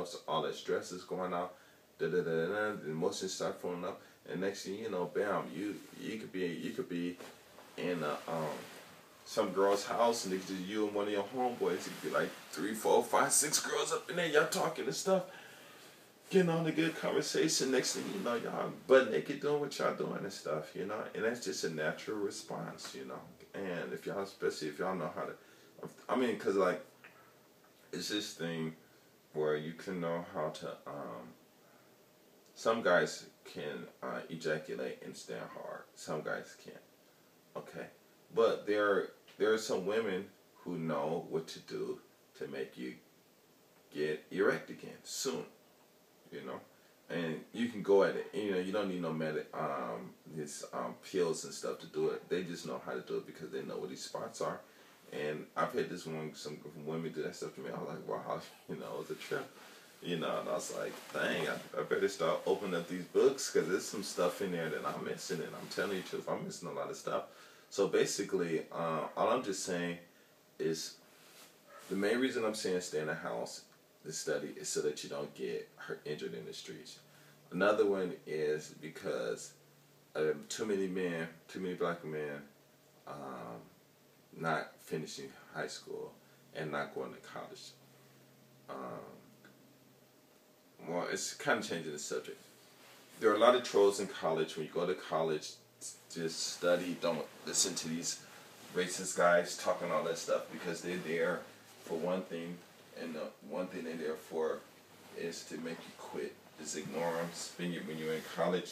So all that stress is going out. The emotions start flowing up, and next thing you know, bam, you could be in some girl's house, and it's just you and one of your homeboys. It could be like 3, 4, 5, 6 girls up in there, y'all talking and stuff, getting on a good conversation. Next thing you know, y'all butt naked doing what y'all doing and stuff, you know. And that's just a natural response, you know. And if y'all, especially if y'all know how to, I mean, cause like, it's this thing where you can know how to. Some guys can ejaculate and stand hard. Some guys can't. Okay, but there are some women who know what to do to make you get erect again soon. You know, and you can go at it. You know, you don't need no pills and stuff to do it. They just know how to do it because they know where these spots are. And I've had some women do that stuff to me. I was like, wow, you know, it was a trip. You know, and I was like, dang, I better start opening up these books because there's some stuff in there that I'm missing, and I'm telling you the truth, I'm missing a lot of stuff. So basically, all I'm just saying is the main reason I'm saying stay in the house, the study, is so that you don't get hurt, injured in the streets. Another one is because too many black men, not finishing high school and not going to college. Well, it's kind of changing the subject. There are a lot of trolls in college. When you go to college, just study. Don't listen to these racist guys talking all that stuff because they're there for one thing, and the one thing they're there for is to make you quit. Just ignore them. When you're in college,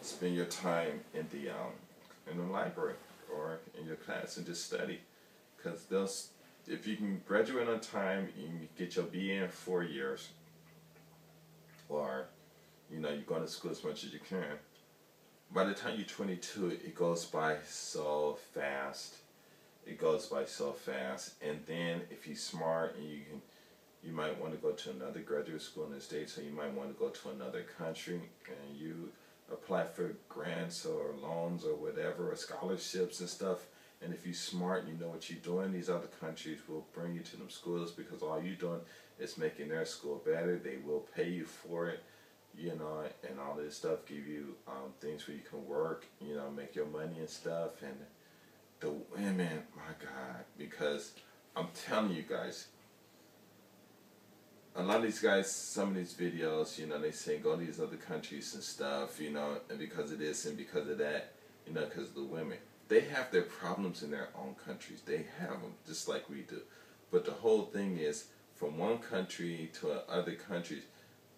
spend your time in the library or in your class and just study, because if you can graduate on time, you can get your BA in 4 years. Or, you know, you're going to school as much as you can. By the time you're 22, it goes by so fast. It goes by so fast. And then if you're smart and you might want to go to another graduate school in the States, or you might want to go to another country, and you apply for grants or loans or whatever, or scholarships and stuff. And if you're smart and you know what you're doing, these other countries will bring you to them schools because all you're doing is making their school better. They will pay you for it, you know, and all this stuff, give you things where you can work, you know, make your money and stuff. And the women, my God, because I'm telling you guys, a lot of these guys, some of these videos, you know, they say go to these other countries and stuff, you know, and because of this and because of that, you know, because of the women. They have their problems in their own countries. They have them just like we do. But the whole thing is, from one country to other countries,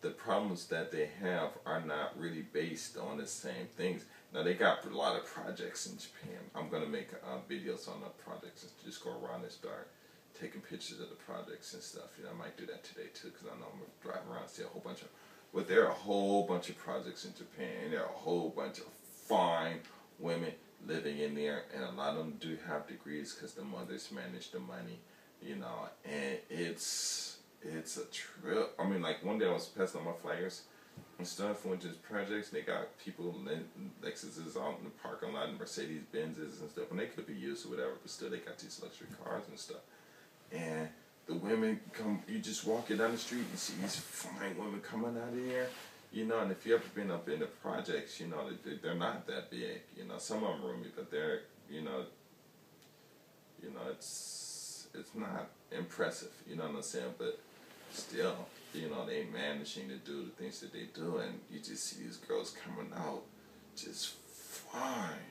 the problems that they have are not really based on the same things. Now, they got a lot of projects in Japan. I'm going to make videos on the projects and just go around and start taking pictures of the projects and stuff. You know, I might do that today too, because I know I'm going to drive around and see a whole bunch of. But there are a whole bunch of projects in Japan, and there are a whole bunch of fine women living in there, and a lot of them do have degrees because the mothers manage the money, you know, and it's a trip. I mean, like one day I was passing on my flyers and stuff, went to these projects, and they got people, Lexuses out in the parking lot, and Mercedes Benzes and stuff, and they could be used or whatever, but still they got these luxury cars and stuff. And the women come, you just walking down the street and see these fine women coming out of here. You know, and if you ever been up in the projects, you know, they're not that big. You know, some of them roomy, but they're, you know, it's not impressive. You know what I'm saying? But still, you know, they managing to do the things that they do, and you just see these girls coming out just fine.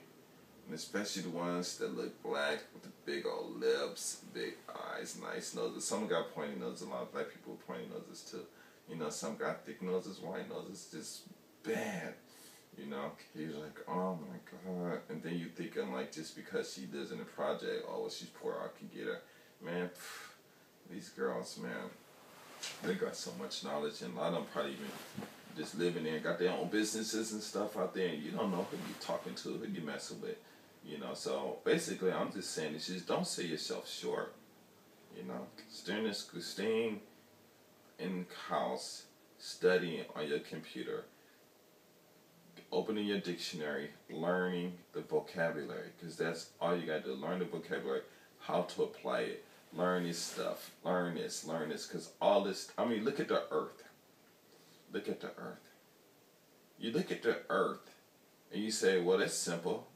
And especially the ones that look black with the big old lips, big eyes, nice noses. Some got pointy noses. A lot of black people with pointy noses too. You know, some got thick noses, white noses, just bad. You know, you're like, oh my God. And then you thinking like, just because she lives in a project, oh, well, she's poor, I can get her. Man, these girls, man, they got so much knowledge, and a lot of them probably even just living there, got their own businesses and stuff out there, and you don't know who you're talking to, who you're messing with. You know, so basically, I'm just saying this: is don't sell yourself short. You know, staying in house, studying on your computer, opening your dictionary, learning the vocabulary, because that's all you got to do. Learn the vocabulary, how to apply it, learn this stuff, learn this, because all this, I mean, look at the earth. look at the earth. You look at the earth and you say, well, that's simple.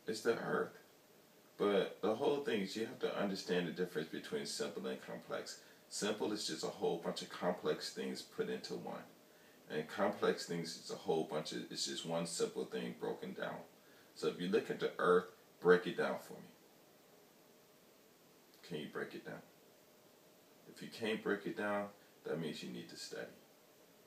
It's the earth. But the whole thing is you have to understand the difference between simple and complex. Simple is just a whole bunch of complex things put into one. And complex things is a whole bunch of, it's just one simple thing broken down. So if you look at the earth, break it down for me. Can you break it down? If you can't break it down, that means you need to study.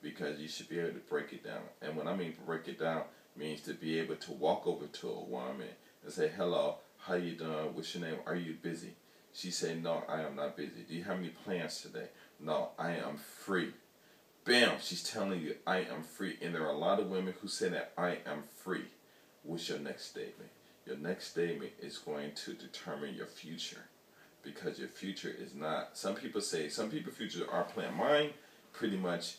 Because you should be able to break it down. And when I mean break it down, means to be able to walk over to a woman and say, hello, how you doing? What's your name? Are you busy? She say, no, I am not busy. Do you have any plans today? No, I am free. Bam, she's telling you, I am free. And there are a lot of women who say that I am free. What's your next statement? Your next statement is going to determine your future. Because your future is not, some people futures are planned. Mine pretty much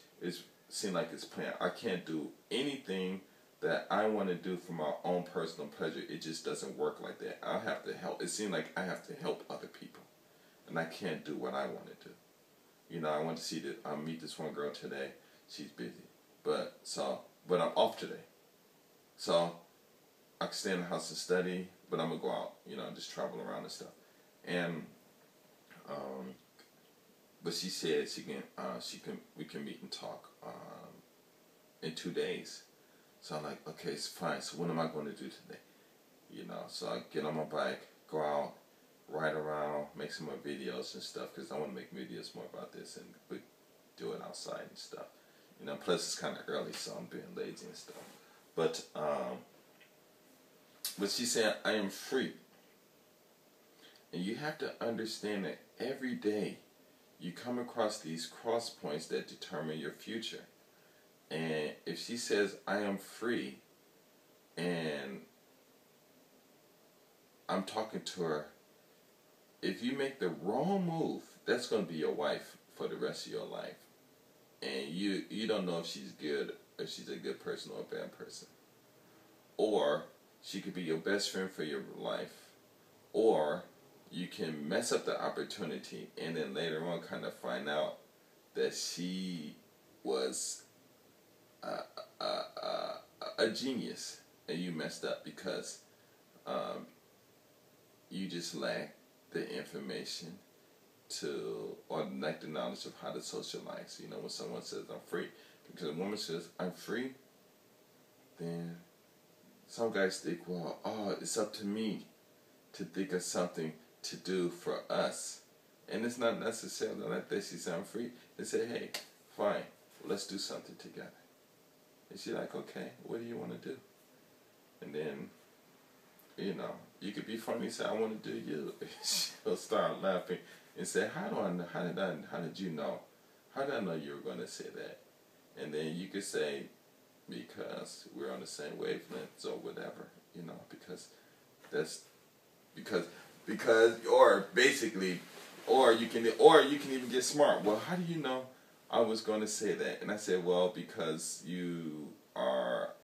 seem like it's planned. I can't do anything that I want to do for my own personal pleasure. It just doesn't work like that. I have to help. It seems like I have to help other people. And I can't do what I want to do. You know, I went to meet this one girl today. She's busy. But I'm off today. So I can stay in the house and study, but I'm going to go out, you know, just travel around and stuff. And, but she said we can meet and talk, in 2 days. So I'm like, okay, it's fine. So what am I going to do today? You know, so I get on my bike, go out, ride around, make some more videos and stuff, because I want to make videos more about this and do it outside and stuff. You know, plus it's kind of early, so I'm being lazy and stuff. But she said, I am free. And you have to understand that every day you come across these cross points that determine your future. And if she says, I am free, and I'm talking to her, if you make the wrong move, that's going to be your wife for the rest of your life. And you don't know if she's good, if she's a good person or a bad person. Or she could be your best friend for your life. Or you can mess up the opportunity and then later on kind of find out that she was a genius and you messed up because you just lack the information or lack the knowledge of how to socialize. You know, when someone says I'm free, because a woman says I'm free, then some guys think, well, it's up to me to think of something to do for us. And it's not necessarily like that. She said I'm free. They say, hey, fine, let's do something together. And she's like, okay, what do you want to do? And then, you know, you could be funny and say, I want to do you. She'll start laughing and say, how did you know? How did I know you were going to say that? And then you could say, because we're on the same wavelengths or whatever, you know, or you can even get smart. Well, how do you know I was going to say that? And I said, well, because you are